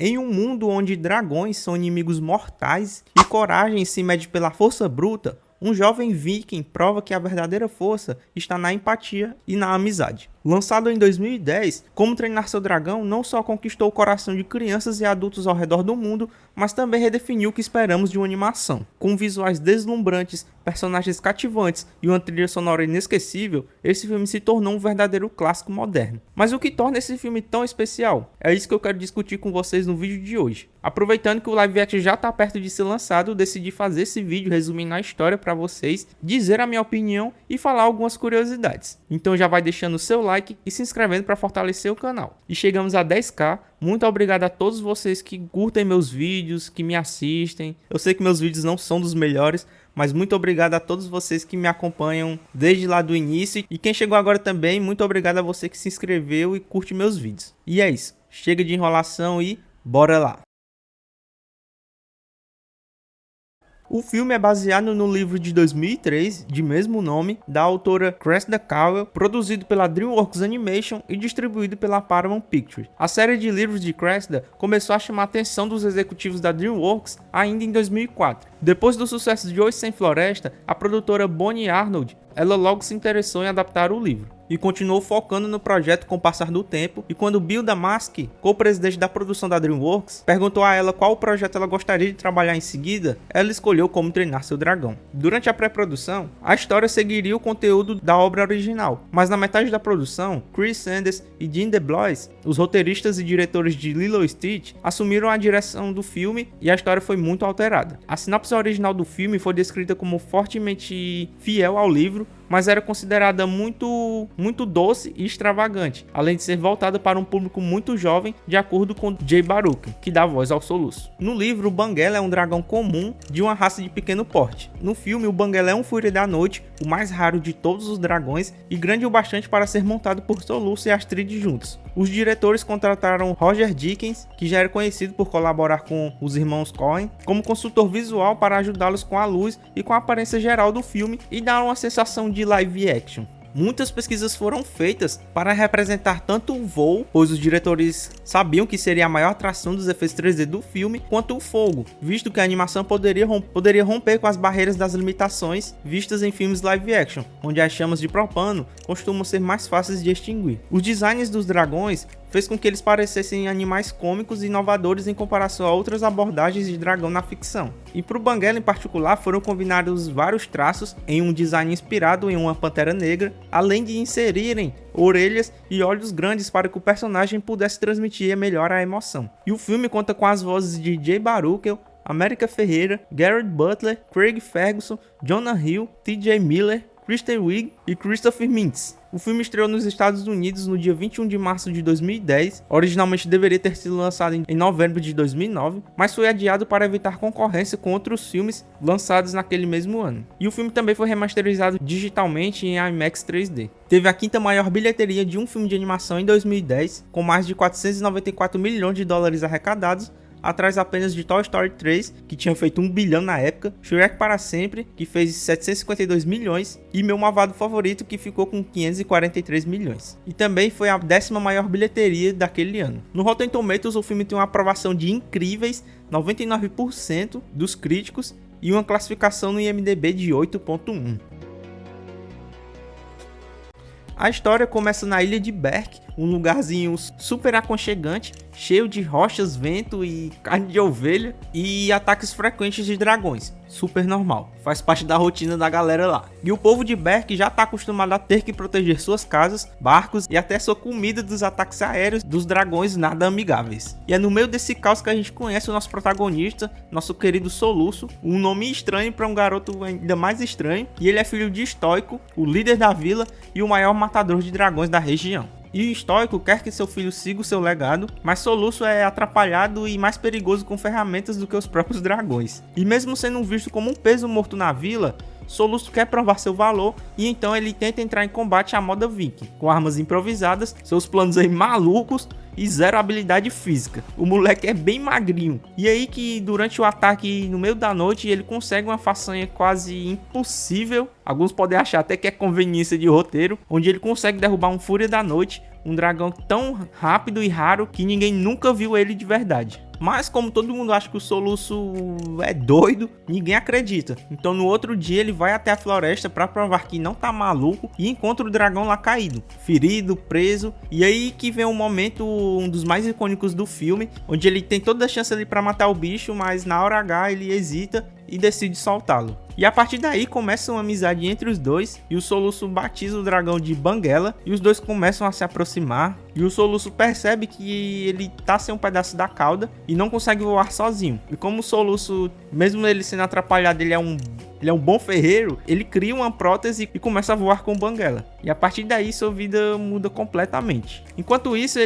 Em um mundo onde dragões são inimigos mortais e coragem se mede pela força bruta, um jovem viking prova que a verdadeira força está na empatia e na amizade. Lançado em 2010, Como Treinar Seu Dragão não só conquistou o coração de crianças e adultos ao redor do mundo, mas também redefiniu o que esperamos de uma animação. Com visuais deslumbrantes, personagens cativantes e uma trilha sonora inesquecível, esse filme se tornou um verdadeiro clássico moderno. Mas o que torna esse filme tão especial? É isso que eu quero discutir com vocês no vídeo de hoje. Aproveitando que o live action já está perto de ser lançado, eu decidi fazer esse vídeo resumindo a história para vocês, dizer a minha opinião e falar algumas curiosidades. Então já vai deixando o seu like e se inscrevendo para fortalecer o canal. E chegamos a 10k. Muito obrigado a todos vocês que curtem meus vídeos, que me assistem. Eu sei que meus vídeos não são dos melhores, mas muito obrigado a todos vocês que me acompanham desde lá do início. E quem chegou agora também, muito obrigado a você que se inscreveu e curte meus vídeos. E é isso, chega de enrolação e bora lá! O filme é baseado no livro de 2003, de mesmo nome, da autora Cressida Cowell, produzido pela DreamWorks Animation e distribuído pela Paramount Pictures. A série de livros de Cressida começou a chamar a atenção dos executivos da DreamWorks ainda em 2004. Depois do sucesso de Hoje Sem Floresta, a produtora Bonnie Arnold, ela logo se interessou em adaptar o livro e continuou focando no projeto com o passar do tempo. E quando Bill Damaschke, co-presidente da produção da DreamWorks, perguntou a ela qual projeto ela gostaria de trabalhar em seguida, ela escolheu Como Treinar Seu Dragão. Durante a pré-produção, a história seguiria o conteúdo da obra original, mas na metade da produção, Chris Sanders e Dean DeBlois, os roteiristas e diretores de Lilo e Stitch, assumiram a direção do filme e a história foi muito alterada. A sinopse original do filme foi descrita como fortemente fiel ao livro, mas era considerada muito doce e extravagante, além de ser voltada para um público muito jovem, de acordo com Jay Baruchel, que dá voz ao soluço. No livro, o Banguela é um dragão comum de uma raça de pequeno porte. No filme, o Banguela é um Fúria da Noite, o mais raro de todos os dragões e grande o bastante para ser montado por Soluço e Astrid juntos. Os diretores contrataram Roger Deakins, que já era conhecido por colaborar com os irmãos Coen, como consultor visual para ajudá-los com a luz e com a aparência geral do filme e dar uma sensação de live action. Muitas pesquisas foram feitas para representar tanto o voo, pois os diretores sabiam que seria a maior atração dos efeitos 3D do filme, quanto o fogo, visto que a animação poderia romper com as barreiras das limitações vistas em filmes live action, onde as chamas de propano costumam ser mais fáceis de extinguir. Os designs dos dragões fez com que eles parecessem animais cômicos e inovadores em comparação a outras abordagens de dragão na ficção. E para o Banguela em particular foram combinados vários traços em um design inspirado em uma pantera negra, além de inserirem orelhas e olhos grandes para que o personagem pudesse transmitir melhor a emoção. E o filme conta com as vozes de Jay Baruchel, América Ferreira, Garrett Butler, Craig Ferguson, Jonah Hill, T.J. Miller, Kristen Wiig e Christopher Mintz. O filme estreou nos Estados Unidos no dia 21 de março de 2010, originalmente deveria ter sido lançado em novembro de 2009, mas foi adiado para evitar concorrência com outros filmes lançados naquele mesmo ano. E o filme também foi remasterizado digitalmente em IMAX 3D. Teve a quinta maior bilheteria de um filme de animação em 2010, com mais de 494 milhões de dólares arrecadados, atrás apenas de Toy Story 3, que tinha feito 1 bilhão na época, Shrek para Sempre, que fez 752 milhões, e Meu Malvado Favorito, que ficou com 543 milhões. E também foi a 10ª maior bilheteria daquele ano. No Rotten Tomatoes, o filme tem uma aprovação de incríveis 99% dos críticos e uma classificação no IMDb de 8.1. A história começa na ilha de Berk, um lugarzinho super aconchegante, cheio de rochas, vento e carne de ovelha e ataques frequentes de dragões. Super normal, faz parte da rotina da galera lá. E o povo de Berk já está acostumado a ter que proteger suas casas, barcos e até sua comida dos ataques aéreos dos dragões nada amigáveis. E é no meio desse caos que a gente conhece o nosso protagonista, nosso querido Soluço, um nome estranho para um garoto ainda mais estranho, e ele é filho de Estoico, o líder da vila e o maior matador de dragões da região. E o Estoico quer que seu filho siga o seu legado, mas Soluço é atrapalhado e mais perigoso com ferramentas do que os próprios dragões. E mesmo sendo visto como um peso morto na vila, Soluço quer provar seu valor e então ele tenta entrar em combate à moda viking, com armas improvisadas, seus planos aí malucos e zero habilidade física. O moleque é bem magrinho. E aí que durante o ataque no meio da noite ele consegue uma façanha quase impossível. Alguns podem achar até que é conveniência de roteiro, onde ele consegue derrubar um Fúria da Noite, um dragão tão rápido e raro que ninguém nunca viu ele de verdade. Mas como todo mundo acha que o Soluço é doido, ninguém acredita. Então no outro dia ele vai até a floresta para provar que não tá maluco e encontra o dragão lá caído, ferido, preso. E aí que vem um momento, um dos mais icônicos do filme, onde ele tem toda a chance ali para matar o bicho, mas na hora H ele hesita e decide soltá-lo. E a partir daí começa uma amizade entre os dois, e o Soluço batiza o dragão de Banguela, e os dois começam a se aproximar, e o Soluço percebe que ele tá sem um pedaço da cauda e não consegue voar sozinho. E como o Soluço, mesmo ele sendo atrapalhado, ele é um bom ferreiro, ele cria uma prótese e começa a voar com Banguela. E a partir daí sua vida muda completamente. Enquanto isso,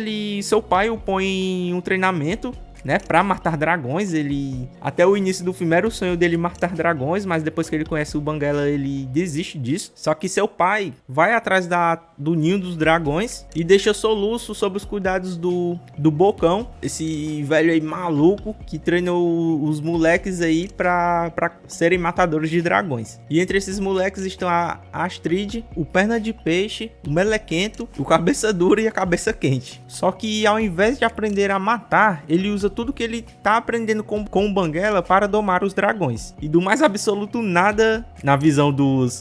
seu pai o põe em um treinamento, né, pra matar dragões. Ele, até o início do filme, era o sonho dele matar dragões, mas depois que ele conhece o Banguela, ele desiste disso. Só que seu pai vai atrás do ninho dos dragões e deixa Soluço sob os cuidados do Bocão, esse velho aí maluco que treinou os moleques aí pra serem matadores de dragões. E entre esses moleques estão a Astrid, o Perna de Peixe, o Melequento, o Cabeça Dura e a Cabeça Quente. Só que ao invés de aprender a matar, ele usa tudo que ele tá aprendendo com o Banguela para domar os dragões. E do mais absoluto nada, na visão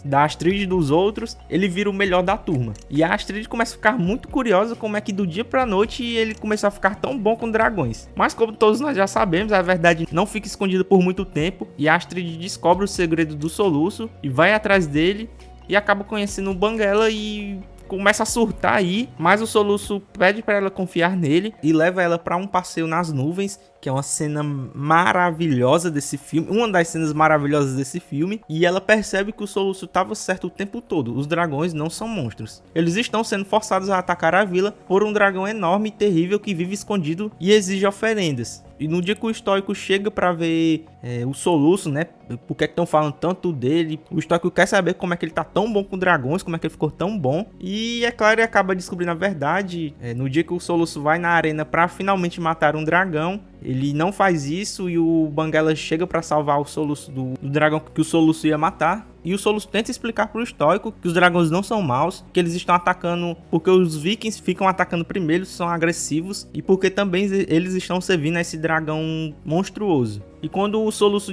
da Astrid e dos outros, ele vira o melhor da turma. E a Astrid começa a ficar muito curiosa como é que do dia pra noite ele começou a ficar tão bom com dragões. Mas como todos nós já sabemos, a verdade não fica escondida por muito tempo, e a Astrid descobre o segredo do Soluço e vai atrás dele e acaba conhecendo o Banguela e começa a surtar aí, mas o Soluço pede para ela confiar nele e leva ela para um passeio nas nuvens, que é uma cena maravilhosa desse filme, uma das cenas maravilhosas desse filme, e ela percebe que o Soluço estava certo o tempo todo. Os dragões não são monstros. Eles estão sendo forçados a atacar a vila por um dragão enorme e terrível que vive escondido e exige oferendas. E no dia que o Estoico chega para ver o Soluço, né, por que estão falando tanto dele, o Estoico quer saber como é que ele tá tão bom com dragões, como é que ele ficou tão bom. E é claro, ele acaba descobrindo a verdade. No dia que o Soluço vai na arena para finalmente matar um dragão, ele não faz isso e o Banguela chega para salvar o Soluço do dragão que o Soluço ia matar. E o Soluço tenta explicar pro Estoico que os dragões não são maus, que eles estão atacando porque os vikings ficam atacando primeiro, são agressivos, e porque também eles estão servindo a esse dragão monstruoso. E quando o Soluço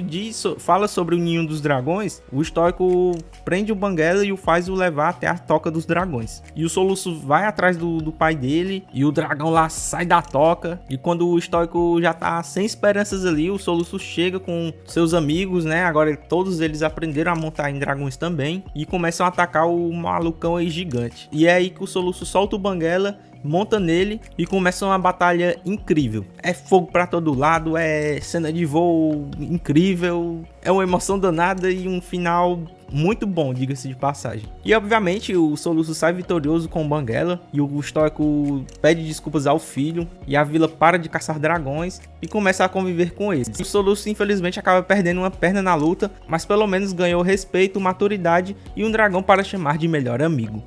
fala sobre o ninho dos dragões, o Estoico prende o Banguela e o faz levar até a toca dos dragões. E o Soluço vai atrás do pai dele, e o dragão lá sai da toca. E quando o Estoico já tá sem esperanças ali, o Soluço chega com seus amigos, né? Agora todos eles aprenderam a montar em dragões também, e começam a atacar o malucão aí gigante. E é aí que o Soluço solta o Banguela, monta nele e começa uma batalha incrível. É fogo pra todo lado, é cena de voo incrível, é uma emoção danada e um final muito bom, diga-se de passagem. E obviamente o Soluço sai vitorioso com o Banguela, e o Estoico pede desculpas ao filho, e a vila para de caçar dragões e começa a conviver com eles. O Soluço infelizmente acaba perdendo uma perna na luta, mas pelo menos ganhou respeito, maturidade e um dragão para chamar de melhor amigo.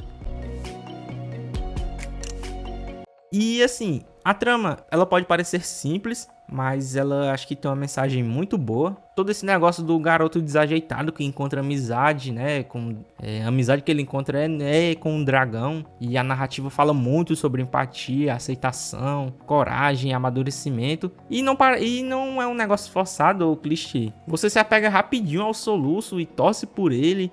E assim, a trama, ela pode parecer simples, mas ela acho que tem uma mensagem muito boa. Todo esse negócio do garoto desajeitado que encontra amizade, né? A amizade que ele encontra é com um dragão. E a narrativa fala muito sobre empatia, aceitação, coragem, amadurecimento. E não é um negócio forçado ou clichê. Você se apega rapidinho ao Soluço e torce por ele.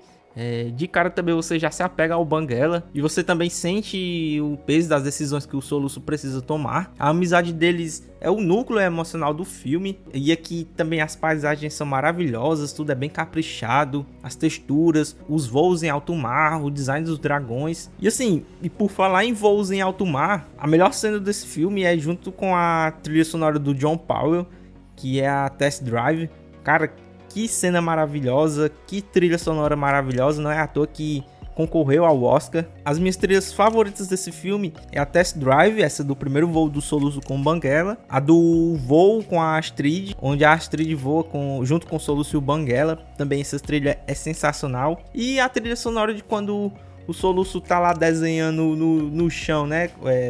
De cara também você já se apega ao Banguela e você também sente o peso das decisões que o Soluço precisa tomar. A amizade deles é o núcleo emocional do filme, e aqui também as paisagens são maravilhosas, tudo é bem caprichado, as texturas, os voos em alto mar, o design dos dragões. E assim, e por falar em voos em alto mar, a melhor cena desse filme é junto com a trilha sonora do John Powell, que é a Test Drive. Cara, que cena maravilhosa, que trilha sonora maravilhosa, não é à toa que concorreu ao Oscar. As minhas trilhas favoritas desse filme é a Test Drive, essa do primeiro voo do Soluço com o Banguela, a do voo com a Astrid, onde a Astrid voa junto com o Soluço e o Banguela, também essa trilha é sensacional. E a trilha sonora de quando o Soluço tá lá desenhando no chão, né,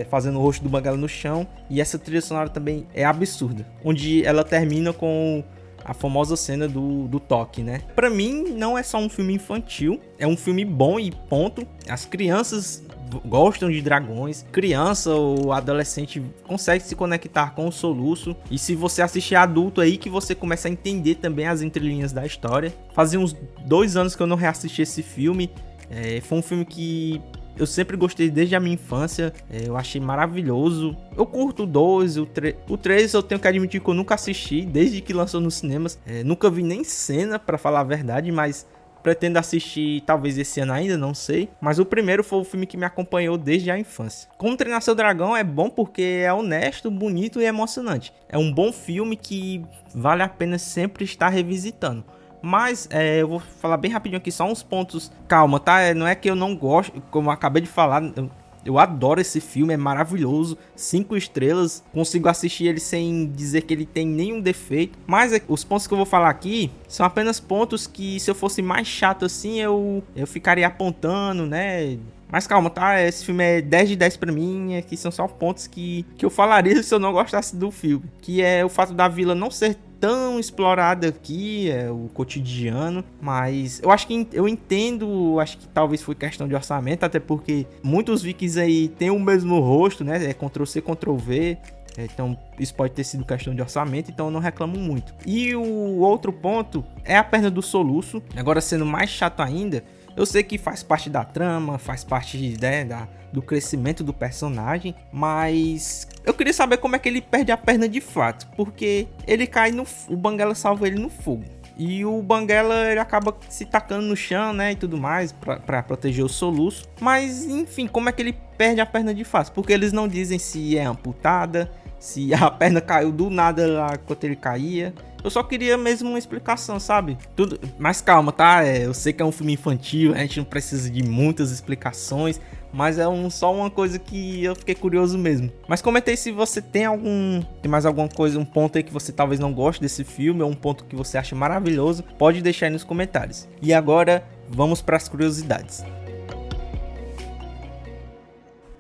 fazendo o rosto do Banguela no chão, e essa trilha sonora também é absurda, onde ela termina com a famosa cena do toque, né? Pra mim, não é só um filme infantil, é um filme bom e ponto. As crianças gostam de dragões, criança ou adolescente consegue se conectar com o soluço, e se você assistir adulto aí que você começa a entender também as entrelinhas da história. Fazia uns 2 anos que eu não reassisti esse filme, foi um filme que eu sempre gostei desde a minha infância, eu achei maravilhoso. Eu curto o 2, o 3 eu tenho que admitir que eu nunca assisti desde que lançou nos cinemas, nunca vi nem cena pra falar a verdade, mas pretendo assistir talvez esse ano ainda, não sei. Mas o primeiro foi o filme que me acompanhou desde a infância. Como Treinar Seu Dragão é bom porque é honesto, bonito e emocionante. É um bom filme que vale a pena sempre estar revisitando. Mas eu vou falar bem rapidinho aqui, só uns pontos. Calma, tá? Não é que eu não gosto, como eu acabei de falar... Eu adoro esse filme, é maravilhoso, 5 estrelas, consigo assistir ele sem dizer que ele tem nenhum defeito. Mas os pontos que eu vou falar aqui são apenas pontos que, se eu fosse mais chato assim, eu ficaria apontando, né? Mas calma, tá? Esse filme é 10 de 10 pra mim, aqui são só pontos que eu falaria se eu não gostasse do filme. Que é o fato da vila não ser tão explorada aqui, o cotidiano, mas eu acho que eu entendo, acho que talvez foi questão de orçamento, até porque muitos vikings aí têm o mesmo rosto, né? É Ctrl+C, Ctrl+V. Então isso pode ter sido questão de orçamento, então eu não reclamo muito. E o outro ponto é a perna do soluço. Agora, sendo mais chato ainda, eu sei que faz parte da trama, faz parte, né, do crescimento do personagem, mas eu queria saber como é que ele perde a perna de fato, porque ele cai o Banguela salva ele no fogo. E o Banguela, ele acaba se tacando no chão, né, e tudo mais, pra proteger o soluço. Mas, enfim, como é que ele perde a perna de fato? Porque eles não dizem se é amputada, se a perna caiu do nada lá quando ele caía. Eu só queria mesmo uma explicação, sabe? Tudo. Mas calma, tá? Eu sei que é um filme infantil, a gente não precisa de muitas explicações, mas é só uma coisa que eu fiquei curioso mesmo. Mas comenta aí se você tem mais alguma coisa, um ponto aí que você talvez não goste desse filme, ou um ponto que você acha maravilhoso, pode deixar aí nos comentários. E agora, vamos para as curiosidades.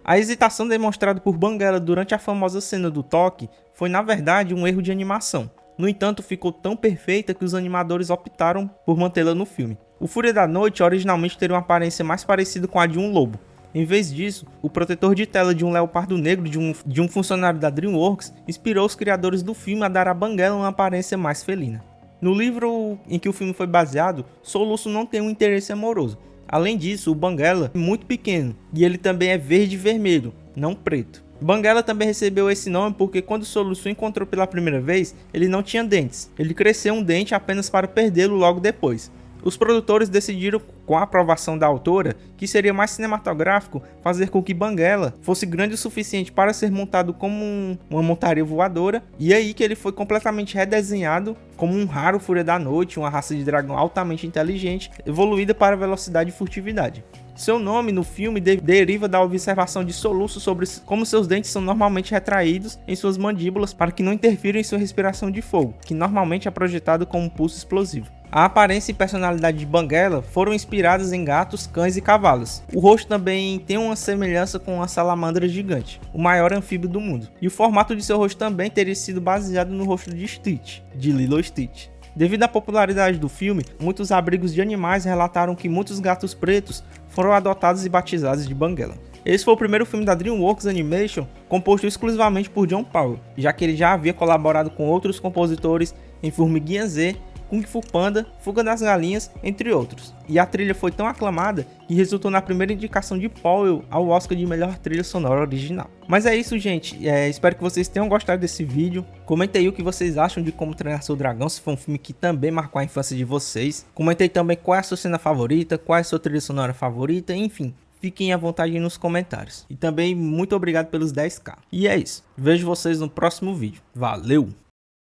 A hesitação demonstrada por Banguela durante a famosa cena do toque foi, na verdade, um erro de animação. No entanto, ficou tão perfeita que os animadores optaram por mantê-la no filme. O Fúria da Noite originalmente teria uma aparência mais parecida com a de um lobo. Em vez disso, o protetor de tela de um leopardo negro de um funcionário da DreamWorks inspirou os criadores do filme a dar a Banguela uma aparência mais felina. No livro em que o filme foi baseado, Soluço não tem um interesse amoroso. Além disso, o Banguela é muito pequeno e ele também é verde e vermelho, não preto. Banguela também recebeu esse nome porque quando o Soluço encontrou pela primeira vez, ele não tinha dentes. Ele cresceu um dente apenas para perdê-lo logo depois. Os produtores decidiram, com a aprovação da autora, que seria mais cinematográfico fazer com que Banguela fosse grande o suficiente para ser montado como uma montaria voadora, e aí que ele foi completamente redesenhado como um raro Fúria da Noite, uma raça de dragão altamente inteligente, evoluída para velocidade e furtividade. Seu nome no filme deriva da observação de Soluço sobre como seus dentes são normalmente retraídos em suas mandíbulas para que não interfiram em sua respiração de fogo, que normalmente é projetado como um pulso explosivo. A aparência e personalidade de Banguela foram inspiradas em gatos, cães e cavalos. O rosto também tem uma semelhança com uma salamandra gigante, o maior anfíbio do mundo. E o formato de seu rosto também teria sido baseado no rosto de Stitch, de Lilo e Stitch. Devido à popularidade do filme, muitos abrigos de animais relataram que muitos gatos pretos foram adotados e batizados de Banguela. Esse foi o primeiro filme da DreamWorks Animation composto exclusivamente por John Powell, já que ele já havia colaborado com outros compositores em Formiguinha Z, Kung Fu Panda, Fuga das Galinhas, entre outros. E a trilha foi tão aclamada que resultou na primeira indicação de Powell ao Oscar de melhor trilha sonora original. Mas é isso, gente. Espero que vocês tenham gostado desse vídeo. Comentem aí o que vocês acham de Como Treinar Seu Dragão, se foi um filme que também marcou a infância de vocês. Comentem também qual é a sua cena favorita, qual é a sua trilha sonora favorita, enfim. Fiquem à vontade nos comentários. E também muito obrigado pelos 10k. E é isso. Vejo vocês no próximo vídeo. Valeu!